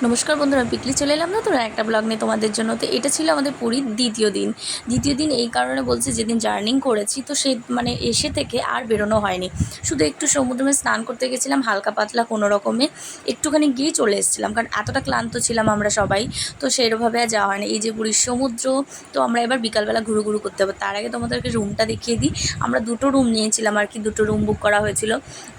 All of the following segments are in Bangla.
নমস্কার বন্ধুরা, পিকলি চলে এলাম নতুন একটা ব্লগ নিয়ে তোমাদের জন্য। তো এটা ছিল আমাদের পুরীর দ্বিতীয় দিন এই কারণে বলছি, যেদিন জার্নিং করেছি তো সেই মানে এসে থেকে আর বেরোনো হয়নি। শুধু একটু সমুদ্রে স্নান করতে গেছিলাম, হালকা পাতলা কোনো রকমে একটুখানি গিয়ে চলে এসেছিলাম, কারণ এতটা ক্লান্ত ছিলাম আমরা সবাই। তো সেরভাবে আর যাওয়া হয়নি। এই যে পুরীর সমুদ্র, তো আমরা এবার বিকালবেলা ঘুরু করতে হবে। তার আগে তোমাদেরকে রুমটা দেখিয়ে দিই। আমরা দুটো রুম নিয়েছিলাম আর কি, দুটো রুম বুক করা হয়েছিল।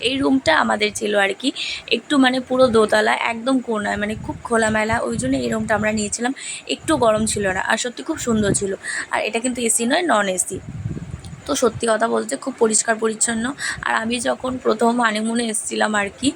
এই রুমটা আমাদের ছিল আর কি একটু মানে পুরো দোতলা, একদম কোনায়, মানে খুব খোলামেলা, ওই জন্য এই রুমটা আমরা নিয়েছিলাম। একটু গরম ছিল না, আর সত্যি খুব সুন্দর ছিল। আর এটা কিন্তু এসি নয়, নন এসি। তো সত্যি কথা বলতে খুব পরিষ্কার পরিচ্ছন্ন। আর আমি যখন প্রথম হানিমুনে এসেছিলাম আর কি,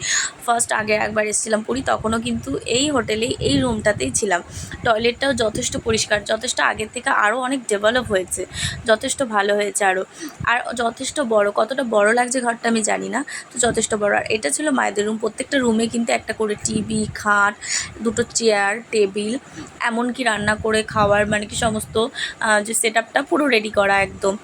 ফার্স্ট আগে একবার এসেছিলাম পুরী, তখনও কিন্তু এই হোটেলেই এই রুমটাতেই ছিলাম। টয়লেটটাও যথেষ্ট পরিষ্কার, যথেষ্ট আগের থেকে আরও অনেক ডেভেলপ হয়েছে, যথেষ্ট ভালো হয়েছে আরও। আর যথেষ্ট বড়, কতটা বড় লাগছে ঘরটা আমি জানি না, তো যথেষ্ট বড়। আর এটা ছিল মায়েদের রুম। প্রত্যেকটা রুমে কিন্তু একটা করে টিভি, খাট, দুটো চেয়ার, টেবিল, এমনকি রান্না করে খাওয়ার মানে কি সমস্ত যে সেট আপটা পুরো রেডি করা একদম।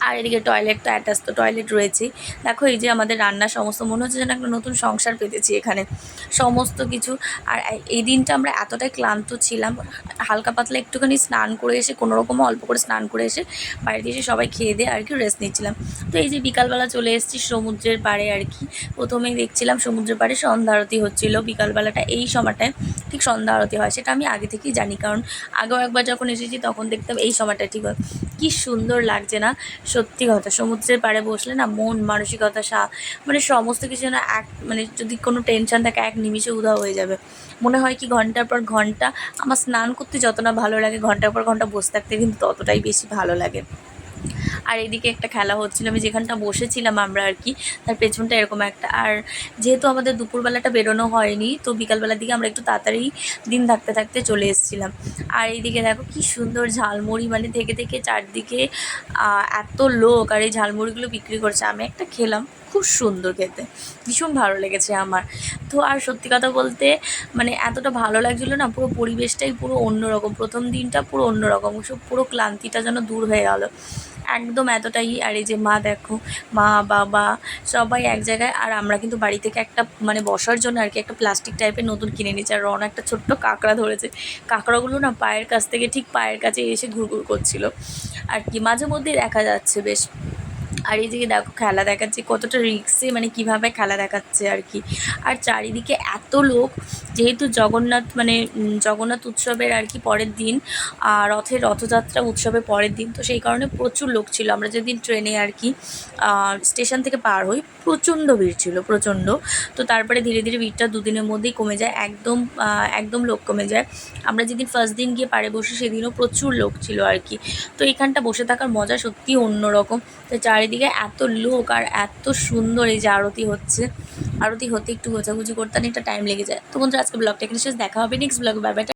আর এদিকে টয়লেট তো অ্যাটাচ, তো টয়লেট রয়েছেই। দেখো এই যে আমাদের রান্না সমস্ত, মনে হচ্ছে যেন একটা নতুন সংসার পেতেছি এখানে, সমস্ত কিছু। আর এই দিনটা আমরা এতটাই ক্লান্ত ছিলাম, হালকা পাতলা একটুখানি স্নান করে এসে, কোনো রকম অল্প করে স্নান করে এসে বাড়িতে এসে সবাই খেয়ে দিয়ে আর কি রেস্ট নিচ্ছিলাম। তো এই যে বিকালবেলা চলে এসেছি সমুদ্রের পাড়ে আর কি। প্রথমেই দেখছিলাম সমুদ্রের পাড়ে সন্ধ্যা আরতি হচ্ছিলো। বিকালবেলাটা এই সময়টায় ঠিক সন্ধ্যা আরতি হয়, সেটা আমি আগে থেকেই জানি, কারণ আগেও একবার যখন এসেছি তখন দেখতাম এই সময়টা ঠিক হয়। কী সুন্দর লাগছে না, সত্যি কথা। সমুদ্রের পাড়ে বসলে না মন মানসিকতা মানে সমস্ত কিছু না এক, মানে যদি কোনো টেনশন থাকে এক নিমিষে উধাও হয়ে যাবে। মনে হয় কি ঘন্টার পর ঘন্টা, আমার স্নান করতে যত না ভালো লাগে, ঘন্টার পর ঘন্টা বসে থাকতে কিন্তু ততটাই বেশি ভালো লাগে। আর এদিকে একটা খেলা হচ্ছিলো, আমি যেখানটা বসেছিলাম আমরা আর কি, তার পেছনটা এরকম একটা। আর যেহেতু আমাদের দুপুরবেলাটা বেরোনো হয়নি, তো বিকালবেলার দিকে আমরা একটু তাড়াতাড়ি দিন থাকতে থাকতে চলে এসেছিলাম। আর এইদিকে দেখো কি সুন্দর ঝালমুড়ি, মানে থেকে থেকে চারদিকে এত লোক, আর এই ঝালমুড়িগুলো বিক্রি করছে। আমি একটা খেলাম, খুব সুন্দর খেতে, ভীষণ ভালো লেগেছে আমার। তো আর সত্যি কথা বলতে মানে এতটা ভালো লাগছিলো না, পুরো পরিবেশটাই পুরো অন্যরকম। প্রথম দিনটা পুরো অন্যরকম, সব পুরো ক্লান্তিটা যেন দূর হয়ে গেল একদম এতটাই। আর এই যে মা দেখো, মা বাবা সবাই এক জায়গায়। আর আমরা কিন্তু বাড়ি থেকে একটা মানে বসার জন্য আর কি একটা প্লাস্টিক টাইপের নতুন কিনে নিয়েছি। আর রন একটা ছোট্ট কাঁকড়া ধরেছে, কাঁকড়াগুলো না পায়ের কাছ থেকে, ঠিক পায়ের কাছে এসে ঘুরঘুর করছিল আর কি, মাঝে মধ্যেই দেখা যাচ্ছে বেশ। আর এই যে দেখো খেলা দেখাচ্ছে, কতটা রিক্সে মানে কিভাবে খেলা দেখাচ্ছে আর কি। আর চারিদিকে এত লোক, যেহেতু জগন্নাথ মানে জগন্নাথ উৎসবের আর কি পরের দিন, রথযাত্রা উৎসবের পরের দিন, তো সেই কারণে প্রচুর লোক ছিল। আমরা যেদিন ট্রেনে আর কি স্টেশন থেকে পার হই, প্রচণ্ড ভিড় ছিল, প্রচণ্ড। তো তারপরে ধীরে ধীরে ভিড়টা দুদিনের মধ্যেই কমে যায়, একদম একদম লোক কমে যায়। আমরা যেদিন ফার্স্ট দিন গিয়ে পাড়ে বসে, সেদিনও প্রচুর লোক ছিল আর কি। তো এখানটা বসে থাকার মজা সত্যিই অন্যরকম। তো চারিদিকে এত লোক, আর এত সুন্দর এই যে আরতি হচ্ছে, আরতি হতে একটু গোছাগুছি করতে অনেকটা টাইম লেগে যায়। তো বন্ধুরা, আজকে ব্লগটা এখানে শেষ, দেখা হবে নেক্সট ব্লগে। Bye bye.